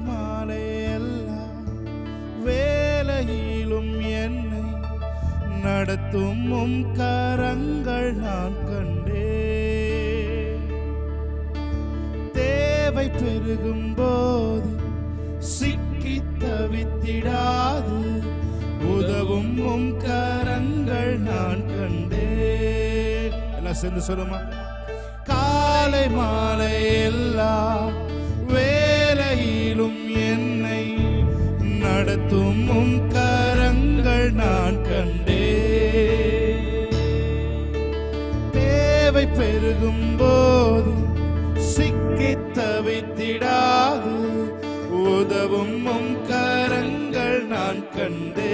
மாலை எல்லாம் வேலையிலும் என்னை நடத்தும் உம் கரங்கள் நான் கண்டேன். தேவை பெருகும் போது சிக்கி தவித்திடாது உதவும் உம் கரங்கள் நான் கண்டேன். எல்லாம் சேர்ந்து சொல்லுமா? காலை மாலை எல்லா வேலையிலும் என்னை நடத்தும் உம் கரங்கள் நான் கண்டேன். தேவை பெருகும் போது சிக்கி தவித்திடாது உதவும் உம் கரங்கள் நான் கண்டேன்.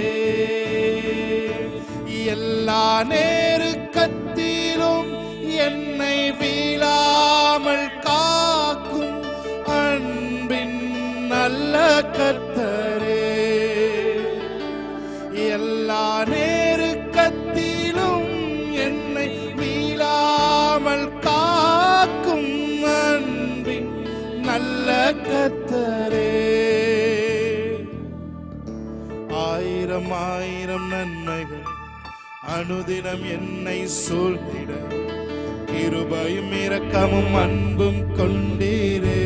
எல்லா நேருக்கத்திலும் என்னை வீழாமல் காக்கும் அன்பின் நல்ல கர்த்தரே. எல்லா நேருக்கத்திலும் என்னை வீழாமல் காக்கும் அன்பின் நல்ல கர்த்தரே. ஆயிரம் ஆயிரம் நன்மைகள் அனுதினம் என்னை சூழ்ந்திட கிருபையும் இரக்கமும் அன்பும் கொண்டீரே.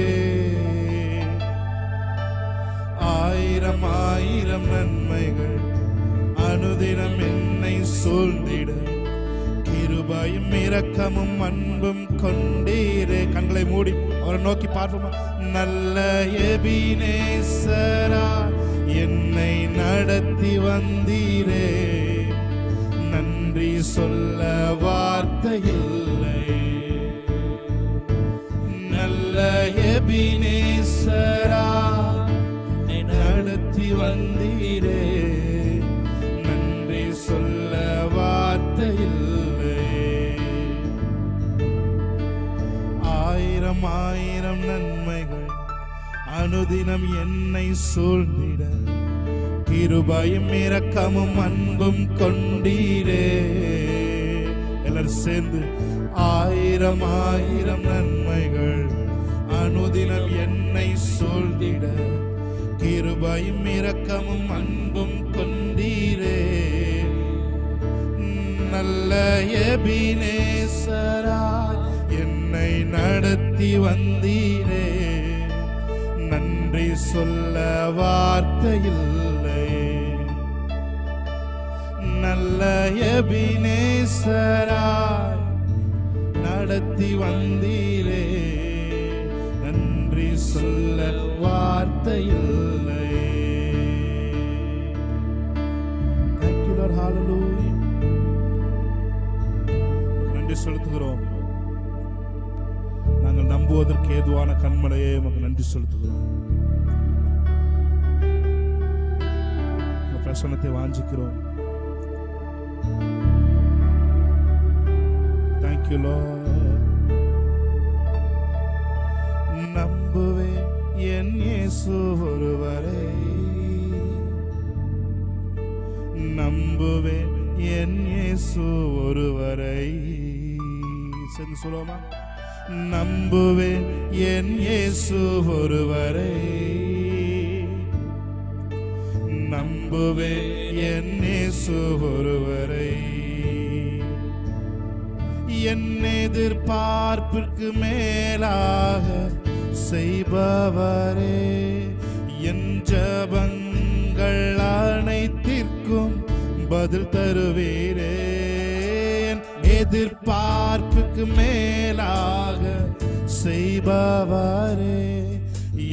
ஆயிரம் ஆயிரம் நன்மைகள் அனுதினம் என்னை சூழ்ந்திட கிருபையும் இரக்கமும் அன்பும் கொண்டீரே. கண்களை மூடி அவரை நோக்கி பார்ப்போமா? நல்ல எபினேசரா என்னை நடத்தி வந்தீரே, நன்றி சொல்ல வார்த்தை இல்லை. நல்ல எபினேசரா நடத்தி வந்தீரே, நன்றி சொல்ல வார்த்தை இல்லை. ஆயிரம் ஆயிரம் நன்மைகள் அனுதினம் என்னை சூழ்ந்திட கிருபையும் இரக்கமும் அன்பும் கொண்டீரே. எல்லாரும் சேர்ந்து ஆயிரம் ஆயிரம் நன்மைகள் அனுதினம் என்னை சூழ்ந்திட கிருபையும் இரக்கமும் அன்பும் கொண்டீரே. நல்ல எபினேசரா என்னை நடத்தி வந்தீரே, நன்றி சொல்ல வார்த்தை இல்லை. நல்ல எபினேசரா நடத்தி வந்தீரே, நன்றி சொல்ல வார்த்தை இல்லை. Thank you Lord, hallelujah. நன்றி செலுத்துகிறோம். நாங்கள் நம்புவதற்கு ஏதுவான கண்மலையே உமக்கு நன்றி செலுத்துகிறோம். பிரசன்னத்தை வாஞ்சிக்கிறோம். Thank you Lord. நம்புவேன் என் இயேசு ஒருவரை, நம்புவேன் என் இயேசு ஒருவரை. சேர்ந்து சொல்லுவோமா? நம்புவேன் என் இயேசு ஒருவரை, நம்புவேன் என் இயேசு ஒருவரை. என் எதிர்பார்ப்பிற்கு மேலாக செய்பவரே, என் ஜெபங்கள் அனைத்திற்கும் பதில் தருவீரே. என் எதிர்பார்ப்புக்கு மேலாக செய்பவரே,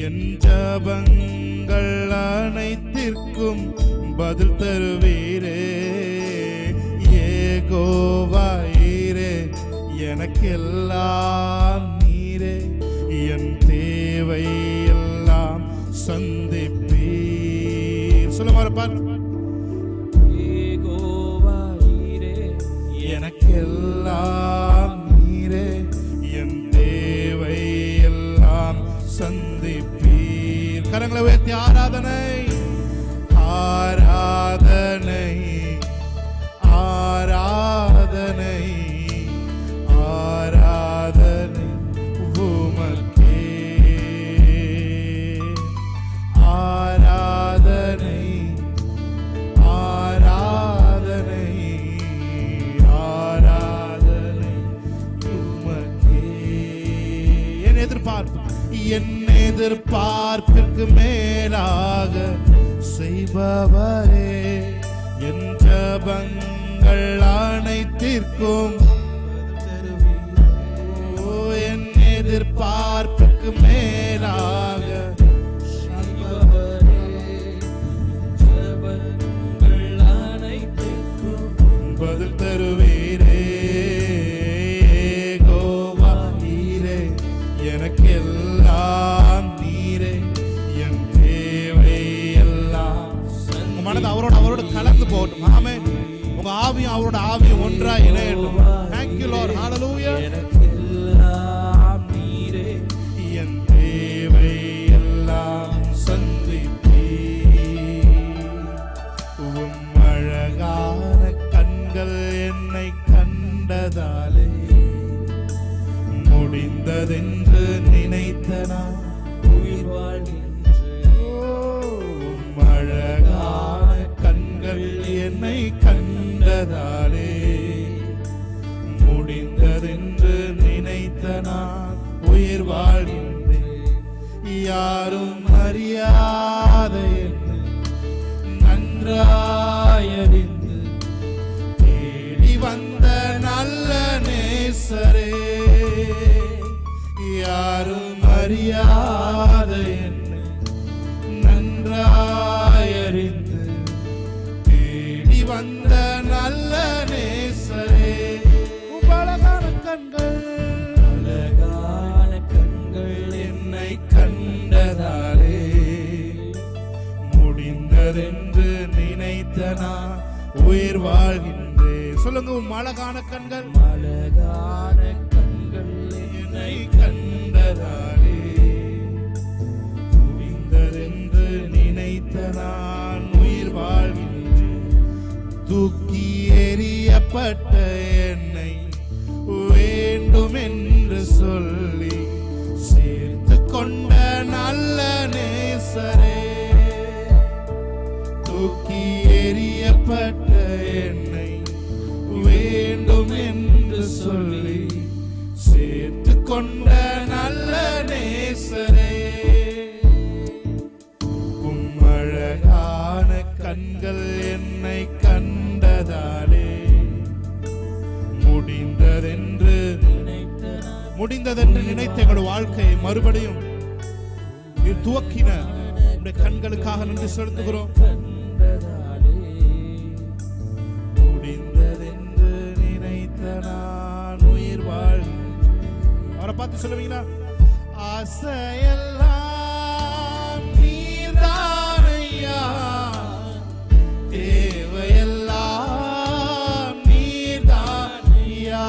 என் ஜெபங்கள் அனைத்திற்கும் பதில் தருவீரே. யெகோவாயிரே எனக்கெல்லாம் நீரே, என் தேவை எல்லாம் சந்திப்பீர். சொல்ல மாறப்பார். யெகோவாயிரே எனக்கெல்லாம் நீரே, என் தேவை எல்லாம் சந்திப்பீர். கரங்களை உயர்த்தி ஆராதனை ஆராதனை ஆராதனை ஆராதனை உமக்கே. என் எதிர்பார்ப்பிற்கு மேலாக செய்பவரே, என் ஜெபங்கள் அனைத்திற்கும் என் எதிர்பார்ப்புக்கு மேலாக பதில் தருவீரே. யெகோவா நீரே, எனக்கு எல்லாம் நீரே, என் தேவை எல்லாம். உங்க மனது அவரோட கலந்து போகட்டும். ஆமென். உங்க ஆவியும் அவரோட ஆவியும் ஒன்றா இணையட்டும். Thank you Lord. Hallelujah. எனக்கு எல்லாம் நீரே, என் தேவை எல்லாம் சந்திப்பீர். உம் அழகான கண்கள் என்னை கண்டதாலே முடிந்ததென்று நினைத்த நான் உயிர் வாழ்கின்றேன். உம் அழகான கண்கள் என்னை கண்டதாலே முடிந்ததென்று நினைத்த நான் உயிர் வாழ்கின்றேன். யாரும் அறியாத என்னை நன்றாயறிந்து தேடி வந்த நல்ல நேசரே, யாரும் அறியாத என்னை நன்றாயறிந்து தேடி வந்த நல்ல நேசரே. அழகான கண்கள் என்னை கண்டதாலே முடிந்ததென்று நினைத்த நான் உயிர் வாழ்கின்றேன். சொல்லுங்க, அழகான கண்கள் என்னை கண்டதாலே முடிந்ததென்று நினைத்த நான் உயிர் வாழ்கின்றேன். தூக்கி எறியப்பட்ட என்னை வேண்டும் என்று சொல்லி சேர்த்து கொண்ட நல்ல நேசரே, தூக்கி எறியப்பட்ட என்னை வேண்டும் என்று சொல்லி சேர்த்து கொண்ட நல்ல நேசரே. உம் அழகான கண்கள் என்னை கண்டதாலே முடிந்ததென்று நினைத்த எங்களுடைய வாழ்க்கையை மறுபடியும் நீர் துவக்கின உடைய கண்களுக்காக நன்றி செலுத்துகிறோம். முடிந்ததென்று நினைத்த நான் உயிர் வாழ்கின்றேன். அவரை பார்த்து சொல்லுவீங்களா? ஆசையெல்லாம் நீர்தானையா, தேவையெல்லாம் நீர்தானையா,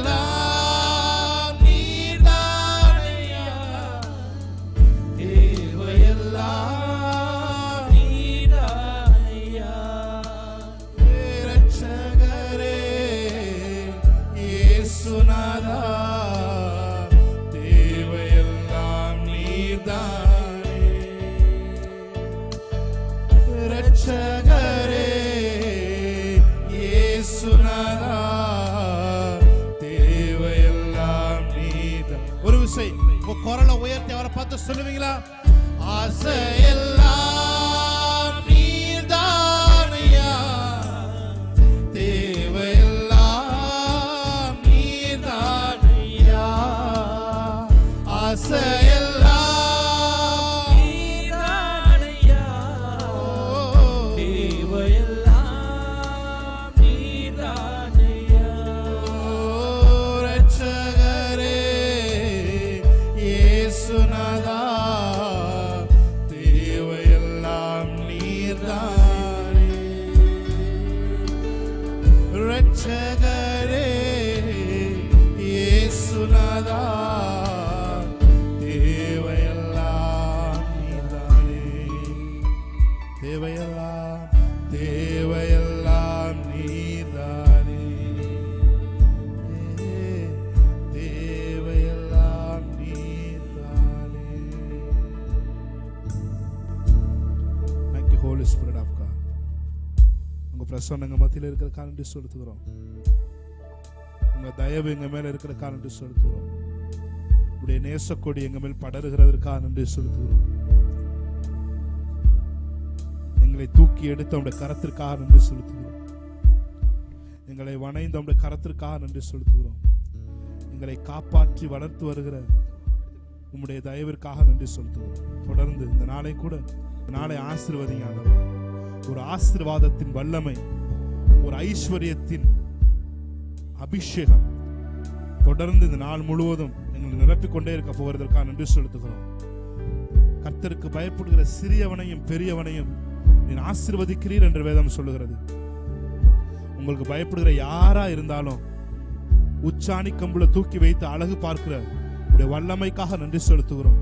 ஆசையெல்லாம் நீர்தானையா, தேவையெல்லாம் நீர்தானையா. இரட்சகரே இயேசுநாதா, தேவையெல்லாம் நீர்தானே. இரட்சகரே இயேசுநாதா, தேவையெல்லாம் நீர்தான். ஒரு விசை உங்க குரலை உயர்த்தி அவரை பார்த்து சொல்லுவீங்களா? ஆசையெல்லாம் நீர்தானையா, தேவையெல்லாம் நீர்தானையா, ஆசையெல்லாம் நீர்தானையா, தேவையெல்லாம் நீர்தானையா. இரட்சகரே இயேசுநாதா, தேவையெல்லாம் நீர்தானே. இரட்சகரே இயேசுநாதா, தேவையெல்லாம் நீர்தானே. தேவையெல்லாம் தேவையெல்லாம் நீர்தானே, தேவையெல்லாம் நீர்தானே. Thank you Holy Spirit of God. உங்க பிரசன்னம் மத்தியில் இருக்கிற காரணத்தை செலுத்துகிறோம். உங்க தயவு எங்க மேல இருக்கிற காரணத்தை செலுத்துகிறோம். உடைய நேசக்கொடி எங்க மேல் படருகிறதற்காக நன்றி செலுத்துகிறோம். எங்களை தூக்கி எடுத்து உடைய கரத்திற்காக நன்றி செலுத்துகிறோம். எங்களை வணைந்து உடைய கரத்திற்காக நன்றி செலுத்துகிறோம். எங்களை காப்பாற்றி வளர்த்து வருகிற உம்முடைய தயவிற்காக நன்றி செலுத்துகிறோம். தொடர்ந்து இந்த நாளை கூட நாளை ஆசீர்வதிங்க ஆண்டவரே. ஒரு ஆசீர்வாதத்தின் வல்லமை, ஒரு ஐஸ்வர்யத்தின் அபிஷேகம் தொடர்ந்து இந்த நாள் முழுவதும் எங்களை நிரப்பிக்கொண்டே இருக்க போவதற்காக நன்றி செலுத்துகிறோம். கர்த்தருக்கு பயப்படுகிற சிறியவனையும் பெரியவனையும் நீ ஆசீர்வதிக்கிறீர் என்று வேதம் சொல்லுகிறது. உங்களுக்கு பயப்படுகிற யாரா இருந்தாலும் உச்சாணி கம்புல தூக்கி வைத்து அழகு பார்க்கிற உடைய வல்லமைக்காக நன்றி செலுத்துகிறோம்.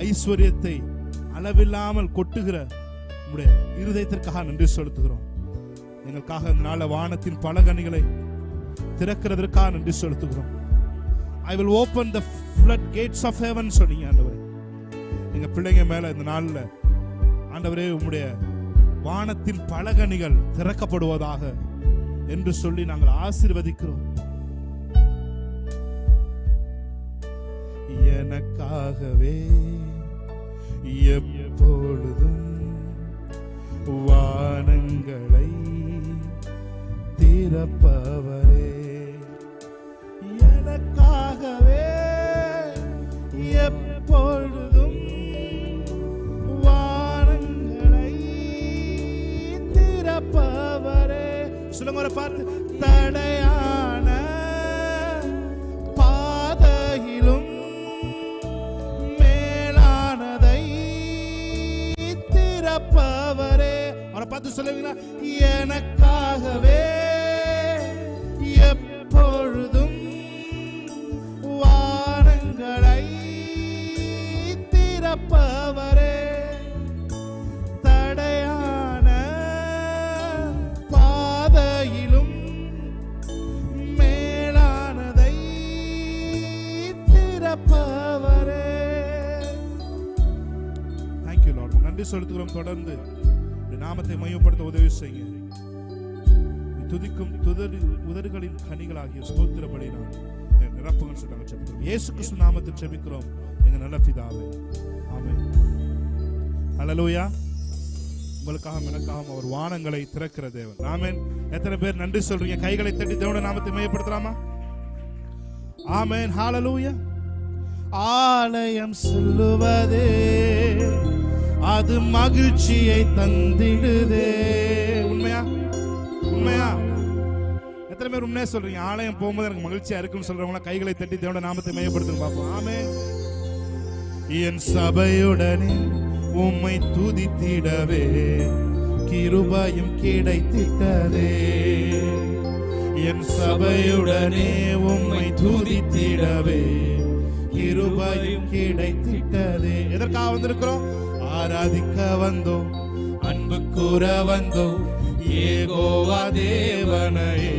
ஐஸ்வர்யத்தை அளவில்லாமல் கொட்டுகிற உடைய இருதயத்திற்காக நன்றி செலுத்துகிறோம். எங்களுக்காக இந்த நாள வானத்தின் பல கனிகளை திறக்கிறதற்காக நன்றி செலுத்துகிறோம். I will open the flood gates of heaven சொன்னீங்க ஆண்டவரே. எங்க பிள்ளைங்க மேல இந்த நாள்ல ஆண்டவரே உம்முடைய வானத்தின் பல கனிகள் திறக்கப்படுவதாக என்று சொல்லி நாங்கள் ஆசீர்வதிக்கிறோம். எனக்காகவே எப்பொழுதும் வானங்களை திறப்பவரே, எனக்காகவே எப்பொழுதும் வானங்களை திறப்பவரே. சொல்லுங்க ஒரு பார்த்து. தடையான பாதையிலும் மேலானதை திறப்பவரே. அவரை பார்த்து சொல்லுவீங்களா? எனக்காகவே எப்பொழுதும் வானங்களை திறப்பவரே, தடையான பாதையிலும் மேலானதை திறப்பவரே. Thank you Lord. நன்றி செலுத்துகிறோம். தொடர்ந்து நாமத்தை மையப்படுத்த உதவி செய்யுங்க. துதிக்கும் உதடுகளின் கனிகளாகிய ஸ்தோத்திர பலியினால் நிரப்புங்கள் சொல்றாங்க. ஜெபிக்கிறோம் இயேசு கிறிஸ்து நாமத்தில் ஜெபிக்கிறோம் எங்க நல்ல பிதாவே, ஆமென். ஹல்லேலூயா. உங்களுக்காக எனக்காக அவர் வானங்களை திறக்கிற தேவன். ஆமென். எத்தனை பேர் நன்றி சொல்றீங்க? கைகளை தட்டி தேவனுடைய நாமத்தை மையப்படுத்தலாமா? ஆமென். ஹல்லேலூயா. ஆலயம் சொல்லுவதே அது மகிழ்ச்சியை தந்திடுதே. உண்மையா? உண்மையா? எத்தனை பேர் உண்மையா சொல்றீங்க? ஆலயம் போகும்போது எனக்கு மகிழ்ச்சியா இருக்குன்னு சொல்றவங்களா கைகளை தட்டி தேவனுடைய நாமத்தை மையப்படுத்துங்க பார்ப்போம். ஆமென். என் சபையுடனே உம்மை துதித்திடவே கிருபையும் கிடைத்திட்டதே. என் சபையுடனே உம்மை துதித்திடவே கிருபையும் கிடைத்திட்டதே. எதற்காக வந்திருக்கிறோம்? ஆராதிக்க வந்தோம், அன்பு கூற வந்தோம், யெகோவா தேவனையே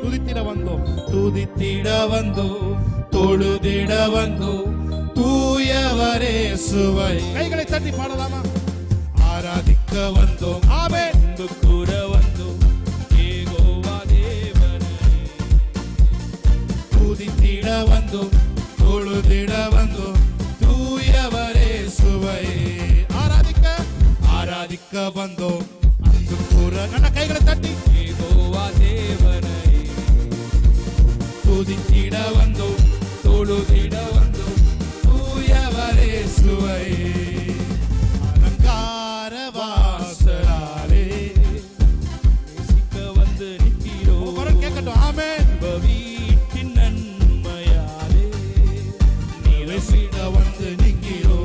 துதித்திட வந்தோம், துதித்திட வந்தோம், தொழுதிட வந்தோம், தூயவரே சுவை. கைகளை தட்டி பாடலாமா? ஆராதிக்க வந்தோம், ஆமென், அன்பு கூற வந்தோம், யெகோவா தேவனையே துதித்திட வந்தோம், தொழுதிட வந்தோம், தூயவரே சுவை. ஆராதிக்க வந்தோம், அன்பு கூற. நல்ல கைகளை தட்டி. யெகோவா தேவனையே துதித்திட வந்தோம், தொழுதிட வந்தோம், தூயவரே சுவை. அலங்கார வாசலாலே நேசிக்க வந்து நிற்கிறோம். குரல் கேட்கட்டும். ஆமென். வீட்டின் நன்மையாலே நேசிக்க வந்து நிற்கிறோம்.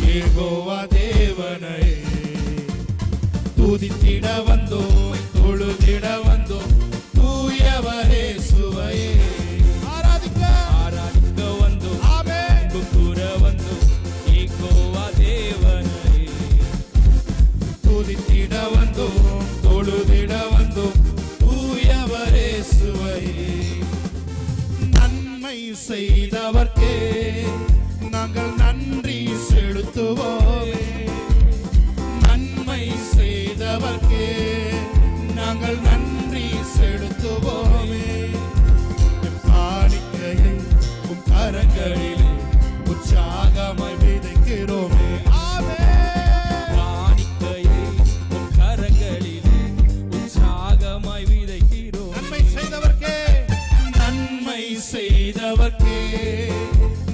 யெகோவா தேவனையே துதித்திட வந்தோம், தொழுதிட வந்தோம், தூயவரே சுவையே. ஆராதிக்க வந்தோம், ஆமென், அன்பு கூற வந்தோம், யெகோவா தேவனையே துதித்திட வந்தோம், தொழுதிட வந்தோம், தூயவரே சுவையே. செய்தவர்க்கே நாங்கள் நன்றி செலுத்துவோமே. நன்மை செய்தவர்க்கே நாங்கள் நன்றி செலுத்துவோமே. காணிக்கையை உம் கரங்களிலே உற்சாகமாய் விதைக்கிறோமே. காணிக்கையை உம் கரங்களிலே உற்சாகமாய் விதைக்கிறோம். நன்மை செய்தவர்க்கே நன்மை செய்தவர்க்கே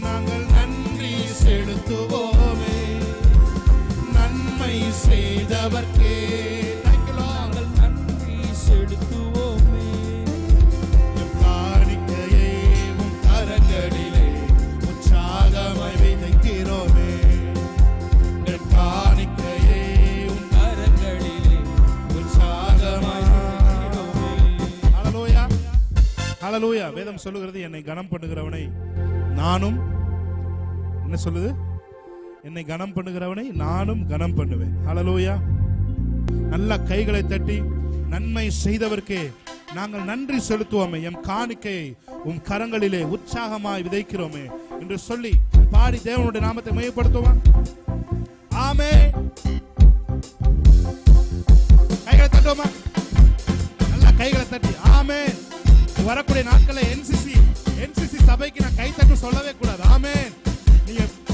நாங்கள் நன்றி செலுத்துவோமே. நன்மை செய்தவர்க்கே நாங்கள் நன்றி செலுத்துவோமே. காணிக்கையை உம் கரங்களிலே உற்சாகமாய் விதைக்கிறோமே. காணிக்கையை உம் கரங்களிலே உற்சாகமாய் விதைக்கிறோமே. ஹல்லேலூயா, ஹல்லேலூயா. வேதம் சொல்லுகிறது, என்னை கனம் பண்ணுகிறவனை நானும், என்ன சொல்லுது, என்னை கனம் பண்ணுகிறவனை நானும் கனம் பண்ணுவேன். ஹல்லேலூயா. நல்ல கைகளை தட்டி நன்மை செய்தவர்க்கே நாங்கள் நன்றி செலுத்துவோமே. எம் காணிக்கையை உம் கரங்களிலே உற்சாகமாய் விதைக்கிறோமே என்று சொல்லி பாடி தேவனுடைய நாமத்தை மையப்படுத்துவோம். ஆமென். கைகளை தட்டுவோமா? நல்ல கைகளை தட்டி ஆமென். வரக்கூடிய நாட்களை என்சிசி சபைக்கு நான் கை தட்டு சொல்லவே கூடாது. ஆமென்.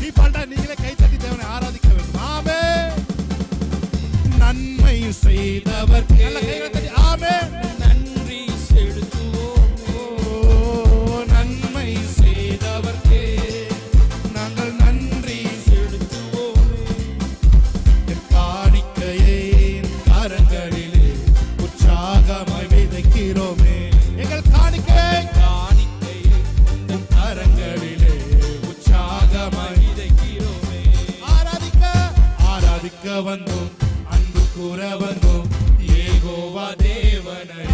நீ பாண்டா நீங்களே கை தட்டி தேவனை ஆராதிக்க வேண்டும். ஆமென். நன்மை செய்தவர்க்கே நல்ல கைகளை தட்டி ஆமென். நன்றி செலுத்துவோமே. நன்மை செய்தவர்க்கே நாங்கள் நன்றி செலுத்துவோமே. காணிக்கையை கரங்களிலே உற்சாகமாய் விதைக்கிறோமே. எங்கள் காணிக்கையை உம் கரங்களிலே உற்சாகமாய் விதைக்கிறோமே. ஆராதிக்க வந்தோம், அன்பு கூற வந்தோம், யெகோவா தேவனை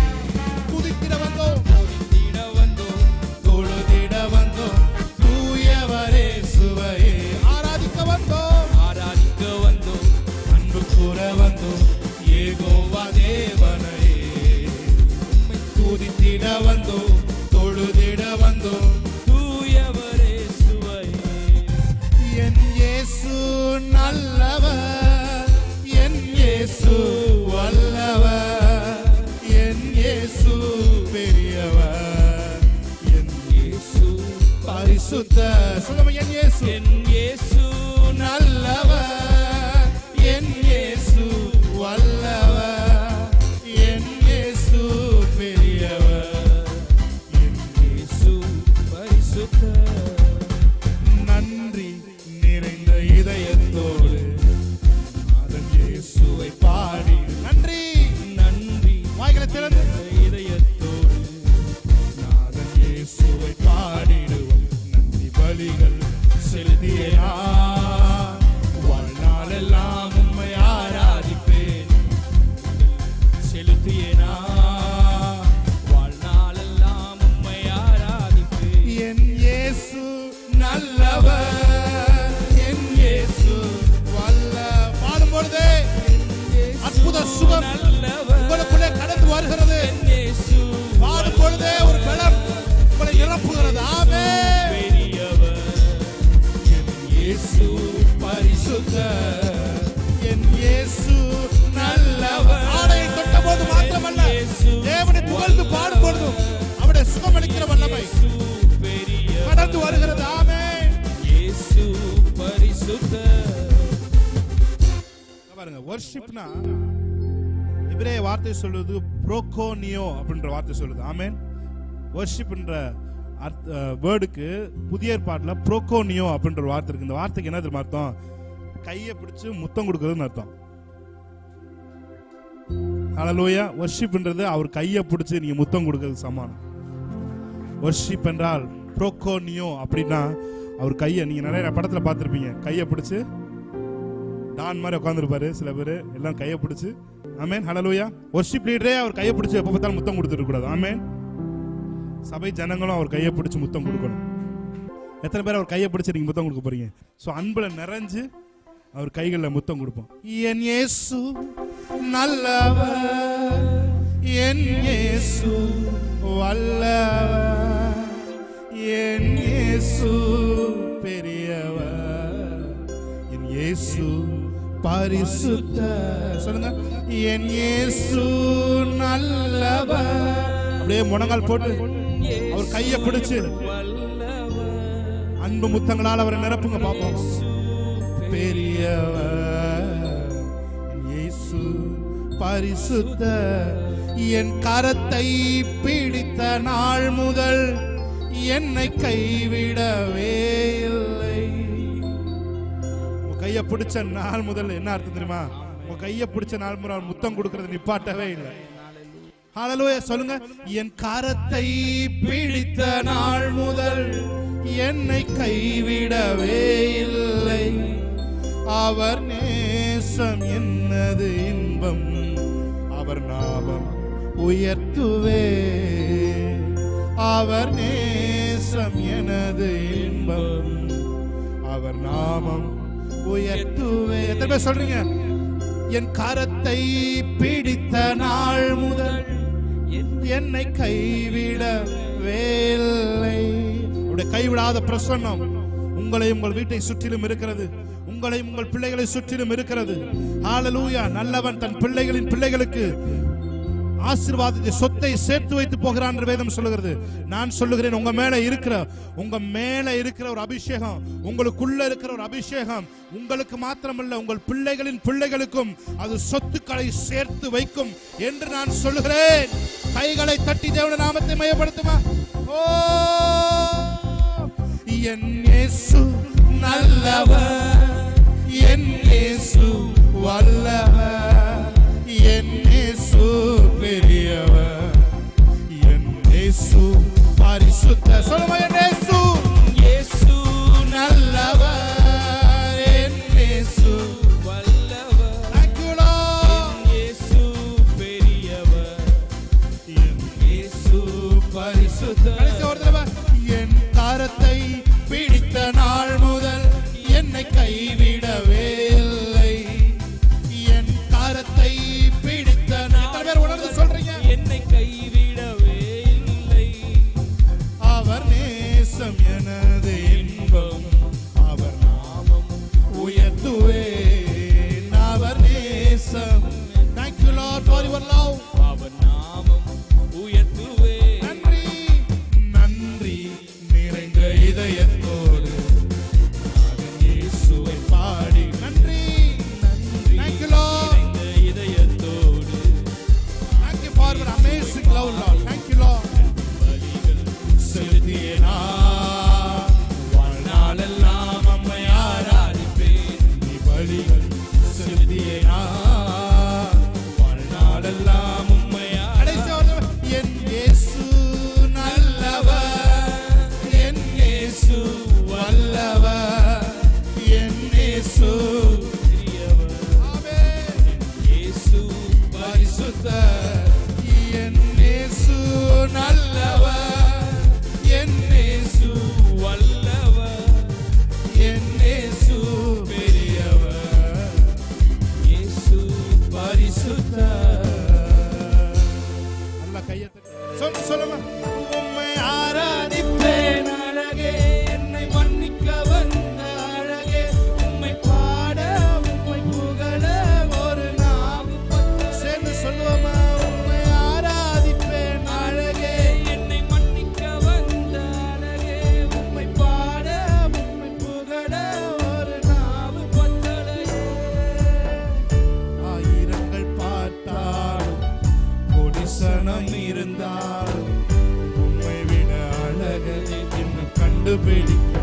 துதித்திட வந்தோம், துதித்திட வந்தோம். தொழுதிட வந்தோம், தூயவரே சுவையே. ஆராதிக்க வந்தோம், ஆராதிக்க வந்தோம். அன்பு கூற வந்தோம், யெகோவா தேவனை துதித்திட வந்தோம், தொழுதிட வந்தோம். தூயவரே சுவையே. என் இயேசு நல்லவர், என் இயேசு வல்லவர், என் இயேசு பெரியவர், என் இயேசு பரிசுத்த. சொல்லுங்க, என் இயேசு என் இயேசு நல்லவர், என் இயேசு வல்லவர், என் இயேசு பெரியவர், என் இயேசு பரிசுத்தர். நன்றி நிறைந்த இதயத்தோடு அதன் இயேசுவை பாடி நன்றி. நன்றி வாய்களை திறந்து இதயத்தோடு நாதன் இயேசுவை பாடிடுவோம். நன்றி பலிகள் செலுத்திய நான் வாழ்நாளெல்லாம் உம்மை ஆராதிப்பேன். செலுத்திய நான் வாழ்நாளெல்லாம் உம்மை ஆராதிப்பேன். என் இயேசு நல்லவர், என் இயேசு வல்ல. பாடும்பொழுதே அற்புத சுகம் நல்லவர். உங்களுக்குள்ளே கடந்து வருகிறது. என் இயேசு பாடும் பொழுதே ஒரு பலம் உங்களை நிரப்புகிறது. ஆமென். பெரியவர். என் இயேசு பரிசுத்தர், என் இயேசு நல்லவர். ஆடையை தொட்டபோது மாத்திரமல்ல, தேவனை புகழ்ந்து பாடும் பொழுதும் அவருடைய சுகமளிக்கிற வல்லமை இயேசு பெரியவர். கடந்து வருகிறது. ஆமென். இயேசு பரிசுத்தர். பாருங்க, வர்ஷிப்னா இப்ரேய வார்த்தை சொல்லுது ப்ரோகோனியோ அப்படின்ற வார்த்தை சொல்லுது. ஆமென். வர்ஷிப்ன்ற வேர்டுக்கு புதிய ஏற்பாட்டில் ப்ரோகோனியோ அப்படின்ற ஒரு வார்த்தை இருக்கு. இந்த வார்த்தைக்கு என்ன தெரியுமா அர்த்தம்? கையை பிடிச்சு முத்தம் கொடுக்கிறதுன்னு அர்த்தம். ஹல்லேலூயா. வர்ஷிப்ன்றது அவர் கையை பிடிச்சு நீங்க முத்தம் கொடுக்கிறது சமானம். வர்ஷிப் என்றால் ப்ரோகோனியோ அப்படின்னா அவர் கையை, நீங்க நிறைய படத்துல பார்த்திருப்பீங்க, கையை பிடிச்சு டான் மாதிரி உட்காந்துருப்பாரு சில பேர், எல்லாம் கையை பிடிச்சு. ஆமென். ஹல்லேலூயா. வர்ஷிப் லீடரே அவர் கையை பிடிச்சு எப்போ பார்த்தாலும் முத்தம் கொடுத்துட்டு கூடாது. ஆமென். சபை ஜனங்களும் அவர் கையை பிடிச்சு முத்தம் கொடுக்கணும். எத்தனை பேர் அவர் கையை பிடிச்சு நீங்க முத்தம் கொடுக்க போறீங்க? ஸோ அன்புல நிறைஞ்சு அவர் கைகளில் முத்தம் கொடுப்போம். என் இயேசு நல்லவர், என் இயேசு வல்லவர், என் இயேசு பெரியவர், என் இயேசு பரிசுத்த. சொல்லுங்க, என் இயேசு நல்லவர். அப்படியே முழங்கால் போட்டு அவர் கையை பிடிச்சு அன்பு முத்தங்களால் அவரை நிரப்புங்க பாப்போம். பெரியவர் இயேசு பரிசுத்த, என் கரத்தை பிடித்த நாள் முதல் என்னை கைவிடவே இல்லை. உங்க கையை பிடிச்ச நாள் முதல் என்ன அர்த்தம் தெரியுமா? உங்க கையை பிடிச்ச நாள் முதல் முத்தம் கொடுக்கறது நிப்பாட்டவே இல்லை. ஹல்லேலூயா சொல்லுங்க, என் கரத்தை பிடித்த நாள் முதல் என்னை கைவிடவே இல்லை. அவர் நேசம் என்னது இன்பம், அவர் நாமம் உயர்த்துவே. அவர் நேசம் எனது இன்பம், அவர் நாமம் உயர்த்துவே. எத்தனை பேர் சொல்றீங்க? என் கரத்தை பிடித்த நாள் முதல் என்னை கைவிடவே இல்லை. கைவிடாத பிரசன்னம் உங்களையும் உங்கள் வீட்டை சுற்றிலும் இருக்கிறது, உங்களையும் உங்கள் பிள்ளைகளை சுற்றிலும் இருக்கிறது. ஹல்லேலூயா. நல்லவன் தன் பிள்ளைகளின் பிள்ளைகளுக்கு ஆசீர்வாதத்தை சொத்தை சேர்த்து வைத்து போகிறான் என்று வேதம் சொல்லுகிறது. நான் சொல்லுகிறேன், உங்க மேல இருக்கிற ஒரு அபிஷேகம், உங்களுக்குள்ள இருக்கிற ஒரு அபிஷேகம் உங்களுக்கு மாத்திரமல்ல, உங்கள் பிள்ளைகளின் பிள்ளைகளுக்கும் அது சொத்துக்களை சேர்த்து வைக்கும் என்று நான் சொல்லுகிறேன். கைகளை தட்டி தேவனுடைய நாமத்தை மையப்படுத்துமா? ஓ, என் இயேசு நல்லவர், என் இயேசு வல்லவர், என் இயேசு பெரியவர், என் இயேசு பரிசுத்த. சொல்லுங்க, என் இயேசு, இயேசு நல்லவர், என் இயேசு வல்லவர். Thank you Lord. என் இயேசு பெரியவர், என் இயேசு பரிசுத்த. கடைசி ஒரு தடவை, என் கரத்தை பிடித்த நாள் முதல் என்னை கைவிடவே இல்லை. என் கரத்தை பிடித்த நாள் உணர்ந்து சொல்றீங்க, என்னை கைவிடவே இல்லை. அவர் நேசம் எனது இன்பம், அவர் நாமம் உயர்த்துவே. அவர் நேசம். Thank you Lord for your love. அவர் நாமம் உயர்த்துவே. நன்றி நன்றி நிறைந்த இதயத்தோடு இயேசுவை பாடி. நன்றி நன்றி. Thank you Lord. நிறைந்த இதயத்தோடு. Thank you for your amazing love Lord. Thank you Lord. பலிகள் செலுத்திய நான் வாழ்நாளெல்லாம் உம்மை ஆராதிப்பேன். நீ பலிகள் செலுத்திய நான் வாழ்நாளெல்லாம் உம்மை ஆராதிப்பேன். என் இயேசு நல்லவர், என் இயேசு வல்லவர், என் இயேசு பெரியவர். ஆமென். என் இயேசு பரிசுத்தர், என் இயேசு நல்லவர், என் இயேசு வல்லவர், என் இயேசு பெரியவர், இயேசு பரிசுத்தர். நல்ல கையை தட்டி சொல்லுங்க, உம்மை ஆராதிப்பேன் அழகே, என்னை மன்னிக்க வந்த அழகே, உம்மை பாட உம்மை புகழ ஒரு நாவு சேர்ந்து சொல்லுவோமா? உம்மை ஆராதிப்பேன் அழகே, என்னை மன்னிக்க வந்த அழகே, உம்மை பாட உம்மை புகழ ஒரு நாவு பத்தலையே. ஆயிரங்கள் பார்த்தாலும் கொடிசனம் இருந்தாலும் உம்மை விட அழகை என்ன கண்டுபிடிக்க